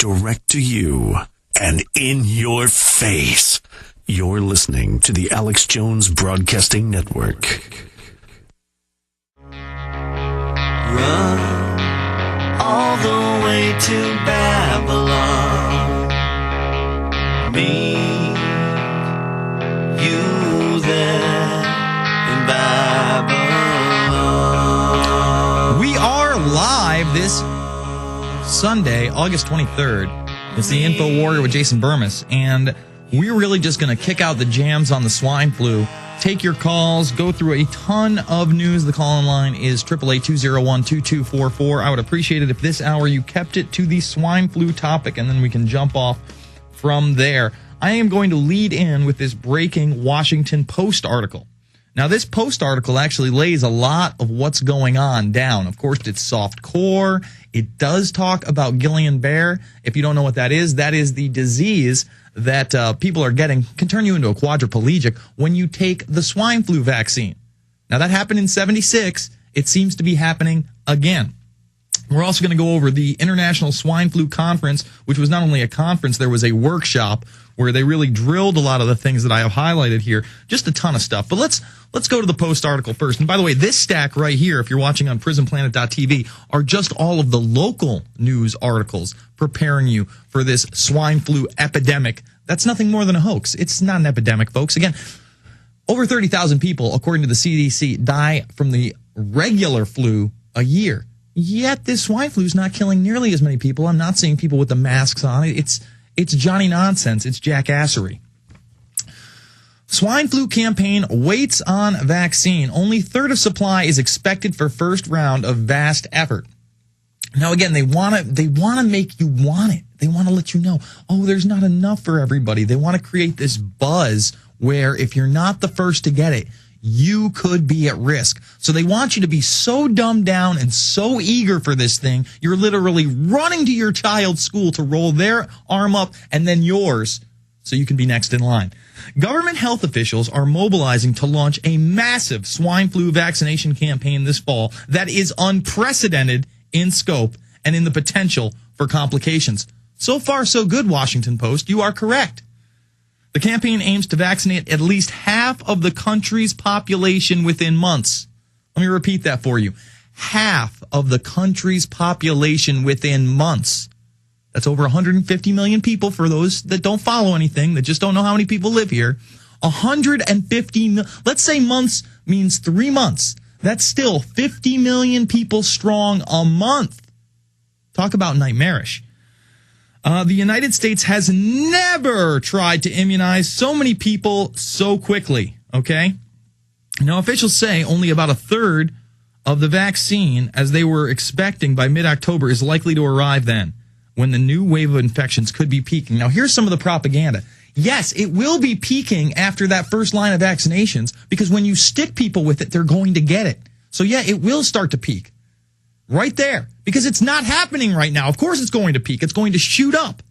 direct to you and in your face. You're listening to the Alex Jones Broadcasting Network. Run all the way to Babylon. Meet you there in Babylon. We are live this Sunday, August 23rd. It's the InfoWarrior with Jason Bermas, and we're really just going to kick out the jams on the swine flu, take your calls, go through a ton of news. The call-in line is 888-201-2244. I would appreciate it if this hour you kept it to the swine flu topic, and then we can jump off from there. I am going to lead in with this breaking Washington Post article. Now, this Post article actually lays a lot of what's going on down. Of course, it's soft core. It does talk about Guillain-Barré. If you don't know what that is the disease that people are getting, can turn you into a quadriplegic when you take the swine flu vaccine. Now, that happened in 1976. It seems to be happening again. We're also going to go over the International Swine Flu Conference, which was not only a conference, there was a workshop where they really drilled a lot of the things that I have highlighted here. Just a ton of stuff. But let's go to the Post article first. And by the way, this stack right here, if you're watching on prisonplanet.tv, are just all of the local news articles preparing you for this swine flu epidemic. That's nothing more than a hoax. It's not an epidemic, folks. Again, over 30,000 people, according to the CDC, die from the regular flu a year. Yet this swine flu is not killing nearly as many people. I'm not seeing people with the masks on. It's Johnny nonsense. It's jackassery. Swine flu campaign waits on vaccine. Only third of supply is expected for first round of vast effort. Now, again, they want to make you want it. They want to let you know, oh, there's not enough for everybody. They want to create this buzz where if you're not the first to get it, you could be at risk. So they want you to be so dumbed down and so eager for this thing, you're literally running to your child's school to roll their arm up and then yours so you can be next in line. Government health officials are mobilizing to launch a massive swine flu vaccination campaign this fall that is unprecedented in scope and in the potential for complications. So far, so good, Washington Post. You are correct. The campaign aims to vaccinate at least half of the country's population within months. Let me repeat that for you. Half of the country's population within months. That's over 150 million people for those that don't follow anything, that just don't know how many people live here. 150, let's say months means 3 months. That's still 50 million people strong a month. Talk about nightmarish. The United States has never tried to immunize so many people so quickly, okay? Now, officials say only about a third of the vaccine, as they were expecting by mid-October, is likely to arrive then, when the new wave of infections could be peaking. Now, here's some of the propaganda. Yes, it will be peaking after that first line of vaccinations, because when you stick people with it, they're going to get it. So, yeah, it will start to peak. Right there. Because it's not happening right now. Of course it's going to peak. It's going to shoot up.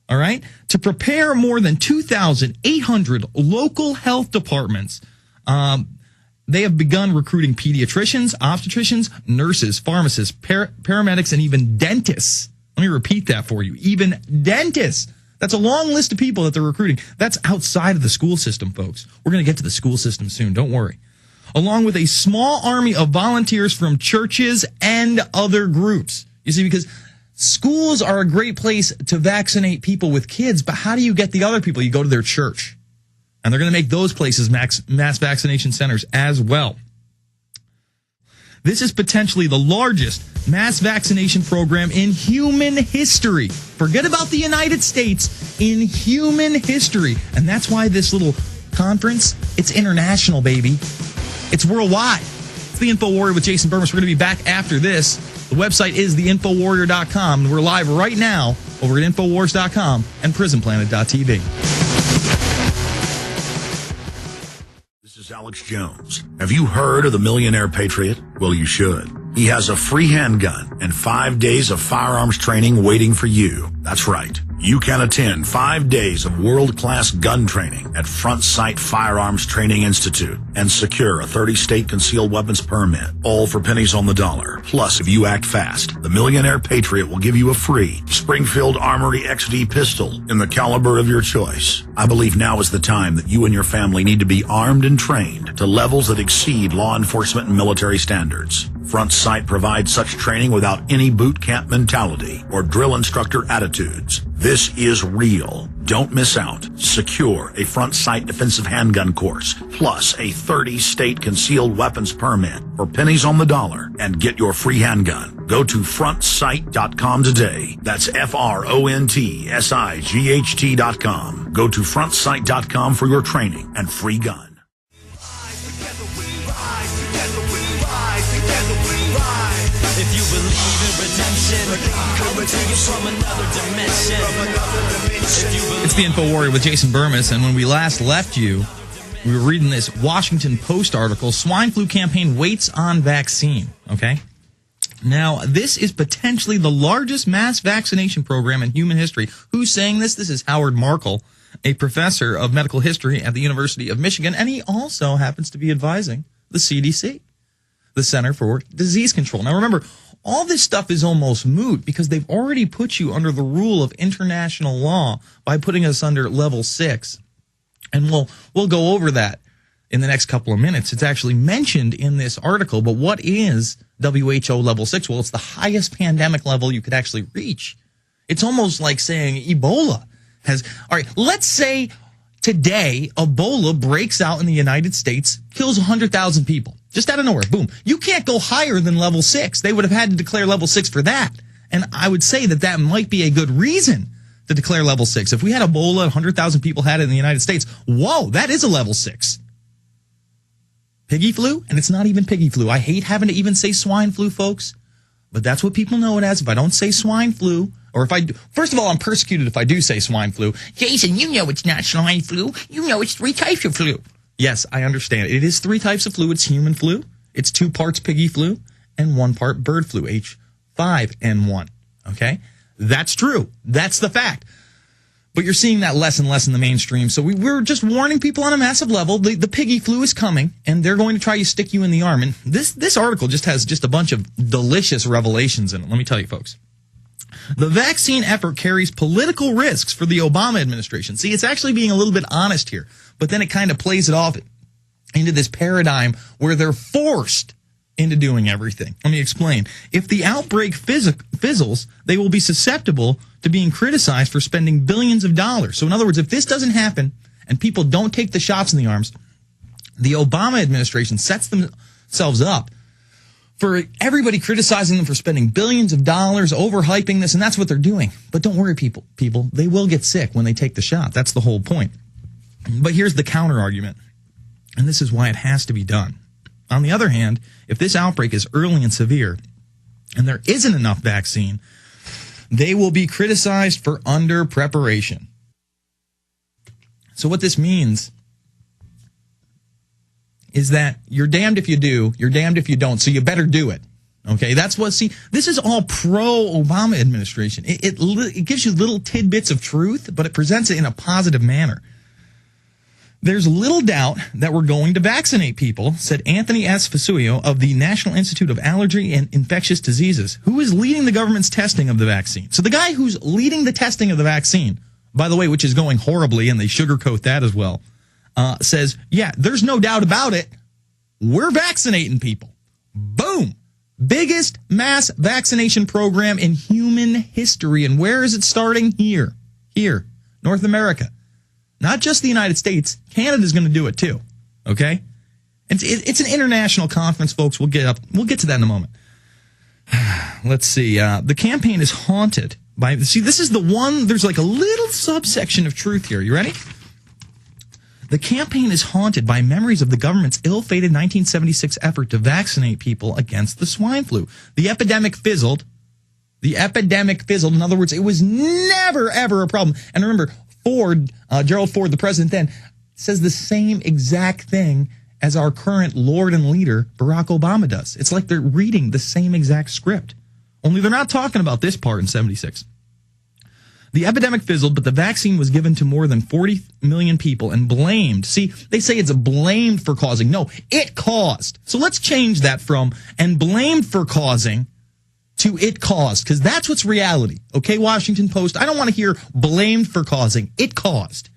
All right? To prepare more than 2,800 local health departments, they have begun recruiting pediatricians, obstetricians, nurses, pharmacists, paramedics, and even dentists. Let me repeat that for you. Even dentists. That's a long list of people that they're recruiting. That's outside of the school system, folks. We're going to get to the school system soon. Don't worry. Along with a small army of volunteers from churches and other groups. You see, because schools are a great place to vaccinate people with kids, but how do you get the other people? You go to their church. And they're going to make those places mass vaccination centers as well. This is potentially the largest mass vaccination program in human history. Forget about the United States, in human history. And that's why this little conference, it's international, baby. It's worldwide. It's the InfoWarrior with Jason Bermas. We're going to be back after this. The website is theinfowarrior.com. We're live right now over at Infowars.com and prisonplanet.tv. This is Alex Jones. Have you heard of the Millionaire Patriot? Well, you should. He has a free handgun and 5 days of firearms training waiting for you. That's right. You can attend 5 days of world-class gun training at Front Sight Firearms Training Institute and secure a 30-state concealed weapons permit, all for pennies on the dollar. Plus, if you act fast, the Millionaire Patriot will give you a free Springfield Armory XD pistol in the caliber of your choice. I believe now is the time that you and your family need to be armed and trained to levels that exceed law enforcement and military standards. Front Sight provides such training without any boot camp mentality or drill instructor attitudes. This is real. Don't miss out. Secure a Front Sight defensive handgun course, plus a 30-state concealed weapons permit for pennies on the dollar, and get your free handgun. Go to frontsight.com today. That's FRONTSIGHT.com. Go to frontsight.com for your training and free gun. If you believe in redemption, coming to you from another dimension. It's the InfoWarrior with Jason Bermas, and when we last left you, we were reading this Washington Post article, Swine Flu Campaign Waits on Vaccine, okay? Now, this is potentially the largest mass vaccination program in human history. Who's saying this? This is Howard Markle, a professor of medical history at the University of Michigan, and he also happens to be advising the CDC, the Center for Disease Control. Now, remember, all this stuff is almost moot because they've already put you under the rule of international law by putting us under level 6. And we'll go over that in the next couple of minutes. It's actually mentioned in this article, but what is WHO level 6? Well, it's the highest pandemic level you could actually reach. It's almost like saying Ebola has... All right, let's say today Ebola breaks out in the United States, kills 100,000 people. Just out of nowhere, boom. You can't go higher than level 6. They would have had to declare level 6 for that. And I would say that that might be a good reason to declare level 6. If we had Ebola, 100,000 people had it in the United States, whoa, that is a level 6. Piggy flu? And it's not even piggy flu. I hate having to even say swine flu, folks. But that's what people know it as. If I don't say swine flu, or if I do, first of all, I'm persecuted if I do say swine flu. Jason, you know it's not swine flu. You know it's 3 types of flu. Yes, I understand. It is 3 types of flu. It's human flu, it's 2 parts piggy flu, and 1 part bird flu, H5N1. Okay? That's true. That's the fact. But you're seeing that less and less in the mainstream. So we're just warning people on a massive level. The piggy flu is coming, and they're going to try to stick you in the arm. And this article just has just a bunch of delicious revelations in it. Let me tell you, folks. The vaccine effort carries political risks for the Obama administration. See, it's actually being a little bit honest here, but then it kind of plays it off into this paradigm where they're forced into doing everything. Let me explain. If the outbreak fizzles, they will be susceptible to being criticized for spending billions of dollars. So in other words, if this doesn't happen and people don't take the shots in the arms, the Obama administration sets themselves up for everybody criticizing them for spending billions of dollars, overhyping this, and that's what they're doing. But don't worry, people, they will get sick when they take the shot. That's the whole point. But here's the counter argument, and this is why it has to be done. On the other hand, if this outbreak is early and severe, and there isn't enough vaccine, they will be criticized for under-preparation. So what this means is that you're damned if you do, you're damned if you don't, so you better do it. Okay, that's what, see, this is all pro-Obama administration. It gives you little tidbits of truth, but it presents it in a positive manner. There's little doubt that we're going to vaccinate people, said Anthony S. Fasuio of the National Institute of Allergy and Infectious Diseases, who is leading the government's testing of the vaccine. So the guy who's leading the testing of the vaccine, by the way, which is going horribly, and they sugarcoat that as well, says, yeah, there's no doubt about it. We're vaccinating people. Boom. Biggest mass vaccination program in human history. And where is it starting? Here, North America. Not just the United States. Canada's going to do it too. Okay? It's an international conference, folks. We'll get to that in a moment. Let's see. The campaign is haunted by, see, this is the one, there's like a little subsection of truth here. You ready? The campaign is haunted by memories of the government's ill-fated 1976 effort to vaccinate people against the swine flu. The epidemic fizzled. In other words, it was never, ever a problem. And remember, Gerald Ford, the president then, says the same exact thing as our current Lord and leader, Barack Obama, does. It's like they're reading the same exact script. Only they're not talking about this part in 76. The epidemic fizzled, but the vaccine was given to more than 40 million people and blamed. See, they say it's blamed for causing. No, it caused. So let's change that from and blamed for causing to it caused, because that's what's reality. Okay, Washington Post? I don't want to hear blamed for causing. It caused.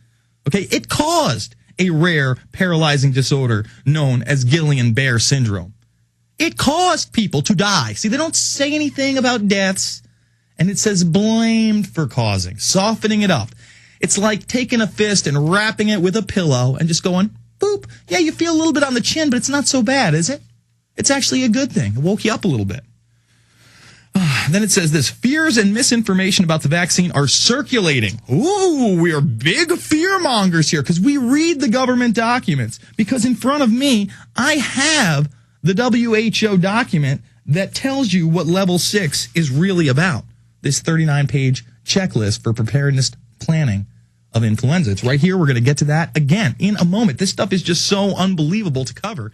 Okay, it caused a rare paralyzing disorder known as Guillain-Barré syndrome. It caused people to die. See, they don't say anything about deaths. And it says blamed for causing, softening it up. It's like taking a fist and wrapping it with a pillow and just going, boop. Yeah, you feel a little bit on the chin, but it's not so bad, is it? It's actually a good thing. It woke you up a little bit. Then it says this, fears and misinformation about the vaccine are circulating. Ooh, we are big fear mongers here because we read the government documents. Because in front of me, I have the WHO document that tells you what level 6 is really about. This 39-page checklist for preparedness planning of influenza. It's right here. We're going to get to that again in a moment. This stuff is just so unbelievable to cover.